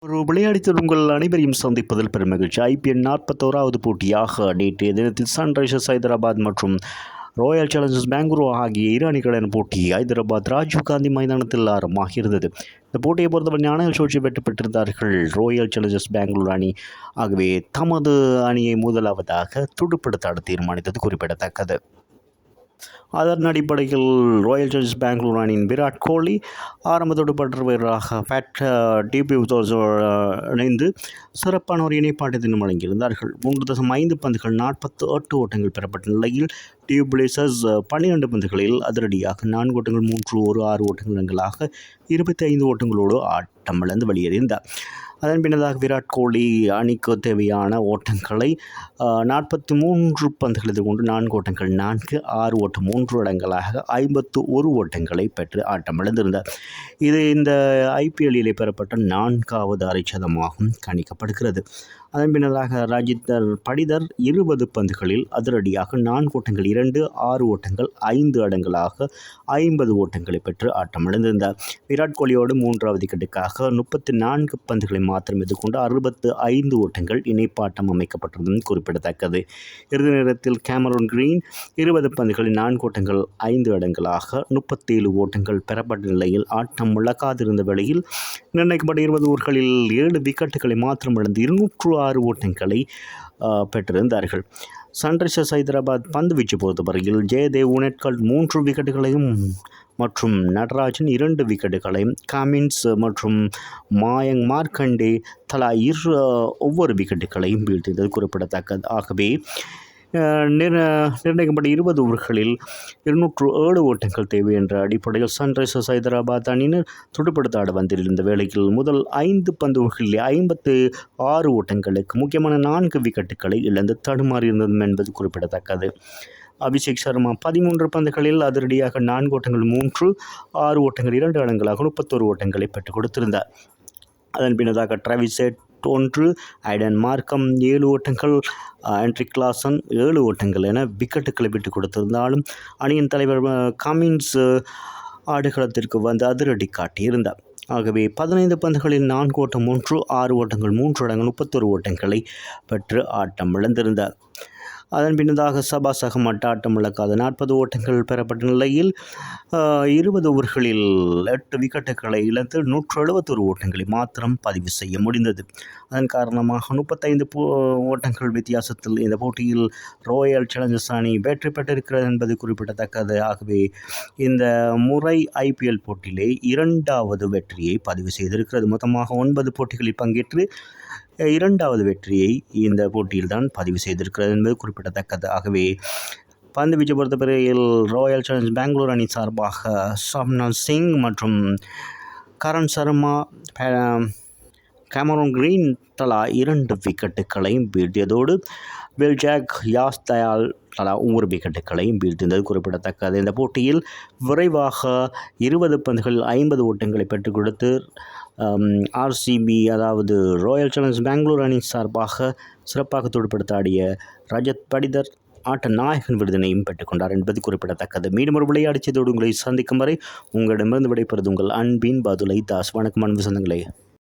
ஒரு விளையாடித்த உங்கள் அனைவரையும் சந்திப்பதில் பெரும் மகிழ்ச்சி. ஐபிஎல் 41வது போட்டியாக நேற்றைய தினத்தில் சன்ரைசர்ஸ் ஹைதராபாத் மற்றும் ராயல் சேலஞ்சர்ஸ் பெங்களூரு ஆகிய இரு அணிகளின் போட்டி ஹைதராபாத் ராஜீவ் காந்தி மைதானத்தில் ஆரம்பமாக இருந்தது. இந்த போட்டியை பொறுத்தவரை ஞானல் சோழ்ச்சி வெற்றி பெற்றிருந்தார்கள் ராயல் சேலஞ்சர்ஸ் பெங்களூரு அணி. ஆகவே தமது அணியை முதலாவதாக துடுப்படுத்த தீர்மானித்தது குறிப்பிடத்தக்கது. அதன் அடிப்படையில் ராயல் சேலஞ்சர்ஸ் பெங்களூரு அணியின் விராட் கோலி ஆரம்ப துடுப்பாட்ட வீரராக இணைந்து சிறப்பான ஒரு இணைப்பாட்டை தினம் வழங்கியிருந்தார்கள். 3.5 பந்துகள் 48 ஓட்டங்கள் பெறப்பட்ட நிலையில் டியூப்ளேசர்ஸ் 12 பந்துகளில் அதிரடியாக 4 ஓட்டங்கள் 3 ஒரு 6 ஓட்டங்களாக 25 ஓட்டங்களோடு ஆட்டமிழந்து வெளியேறியிருந்தார். அதன் பின்னதாக விராட் கோலி அணிக்கு தேவையான ஓட்டங்களை 43 பந்துகள் எதிர்கொண்டு 4 ஓட்டங்கள் 4 6 ஓட்டம் 3 இடங்களாக 51 ஓட்டங்களை பெற்று ஆட்டமிழந்திருந்தார். இது இந்த ஐபிஎல்லிலே பெறப்பட்ட 4வது அரைச்சதமாகவும் கணிக்கப்படுகிறது. அதன் பின்னதாக ராஜித்தர் படிதர் 20 பந்துகளில் அதிரடியாக 4 ஓட்டங்கள் 2 6 ஓட்டங்கள் 5 இடங்களாக 50 ஓட்டங்களை பெற்று ஆட்டமிழந்திருந்தார். விராட் கோலியோடு 3வது விக்கெட்டுக்காக 34 பந்துகளை மாத்திரம் எதிர்கொண்டு 65 ஓட்டங்கள் இணைப்பாட்டம் அமைக்கப்பட்டிருந்ததும் குறிப்பிடத்தக்கது. இறுதி நேரத்தில் கேமரூன் கிரீன் 20 பந்துகளில் 4 ஓட்டங்கள் 5 இடங்களாக 37 ஓட்டங்கள் பெறப்பட்ட நிலையில் ஆட்டம் முழக்காதிருந்த வேளையில் நிர்ணயிக்கப்பட்ட 20 ஓவர்களில் 7 விக்கெட்டுகளை மாத்திரம் இழந்து 206 ஓட்டங்களை பெற்றிருந்தார்கள். சன்ரைசர்ஸ் ஹைதராபாத் பந்து வீச்சு பொறுத்தவரையில் ஜெயதேவ் உனட்கல் 3 விக்கெட்டுகளையும் மற்றும் நடராஜன் 2 விக்கெட்டுகளையும் காமின்ஸ் மற்றும் மாயங்க் மார்க்கண்டே தலா ஒவ்வொரு விக்கெட்டுகளையும் வீழ்த்தியது குறிப்பிடத்தக்கது. ஆகவே நிர்ணயிக்கப்பட்ட 20 ஓவர்களில் 207 ஓட்டங்கள் தேவை என்ற அடிப்படையில் சன்ரைசர்ஸ் ஹைதராபாத் அணியினர் துடுப்படுத்த ஆட வந்திருந்த வேளையில் முதல் 5 பந்துகளில் 56 ஓட்டங்களுக்கு முக்கியமான 4 விக்கெட்டுகளை இழந்து தடுமாறியிருந்தது என்பது குறிப்பிடத்தக்கது. அபிஷேக் சர்மா 13 பந்துகளில் அதிரடியாக 4 ஓட்டங்கள் 3 6 ஓட்டங்கள் 2 இடங்களாக 31 ஓட்டங்களை பெற்றுக் கொடுத்திருந்தார். அதன் பின்னதாக டிராவிஸ் ஹெட் 1 ஐடன் மார்க்கம் 7 ஓட்டங்கள் ஆண்ட்ரிக் கிளாசன் 7 ஓட்டங்கள் என விக்கெட்டுகளை விட்டுக் கொடுத்திருந்தாலும் அணியின் தலைவர் கமின்ஸ் ஆடுகளத்திற்கு வந்து அதிரடி காட்டியிருந்தார். ஆகவே 15 பந்துகளில் 4 ஓட்டம் 1 6 ஓட்டங்கள் 3 இடங்கள் 31 ஓட்டங்களை பெற்று ஆட்டம் இழந்திருந்தார். அதன் பின்னதாக சபாஸ் அகமட் ஆட்டம் இழக்காத 40 ஓட்டங்கள் பெறப்பட்ட நிலையில் 20 ஓவர்களில் 8 விக்கெட்டுகளை இழந்து 171 ஓட்டங்களை மாத்திரம் பதிவு செய்ய முடிந்தது. அதன் காரணமாக 35 ஓட்டங்கள் வித்தியாசத்தில் இந்த போட்டியில் ராயல் சேலஞ்சர்ஸ் அணி வெற்றி பெற்றிருக்கிறது என்பது குறிப்பிடத்தக்கது. ஆகவே இந்த முறை ஐபிஎல் போட்டியிலே 2வது வெற்றியை பதிவு செய்திருக்கிறது. மொத்தமாக 9 போட்டிகளில் பங்கேற்று 2வது வெற்றியை இந்த போட்டியில் தான் பதிவு செய்திருக்கிறது என்பது குறிப்பிடத்தக்கது. ஆகவே பந்து வீச்சு பொறுத்தவரையில் ராயல் சேலஞ்சர்ஸ் பெங்களூரு அணி சார்பாக ஷப்னால் சிங் மற்றும் கரண் சர்மா கேமரூன் கிரீன் தலா 2 விக்கெட்டுகளையும் வீழ்த்தியதோடு வெல்ஜாக் யாஸ் தயால் தலா 1 விக்கெட்டுகளையும் வீழ்த்தியது குறிப்பிடத்தக்கது. இந்த போட்டியில் விரைவாக 20 பந்துகளில் 50 ஓட்டங்களை பெற்றுக் கொடுத்து ஆர்சிபி அதாவது ராயல் சேலஞ்சர்ஸ் பெங்களூரு அணி சார்பாக சிறப்பாக துடுப்படுத்த ஆடிய ரஜத் படிதர் ஆட்ட நாயகன் விருதினையும் பெற்றுக்கொண்டார் என்பது குறிப்பிடத்தக்கது. மீண்டும் ஒரு விளையாடி செய்தோடு உங்களை சந்திக்கும் வரை உங்களிடமிருந்து விடைபெறுவது உங்கள் அன்பின் பதுலை தாஸ். வணக்கம் அன்பு சொந்தங்களே.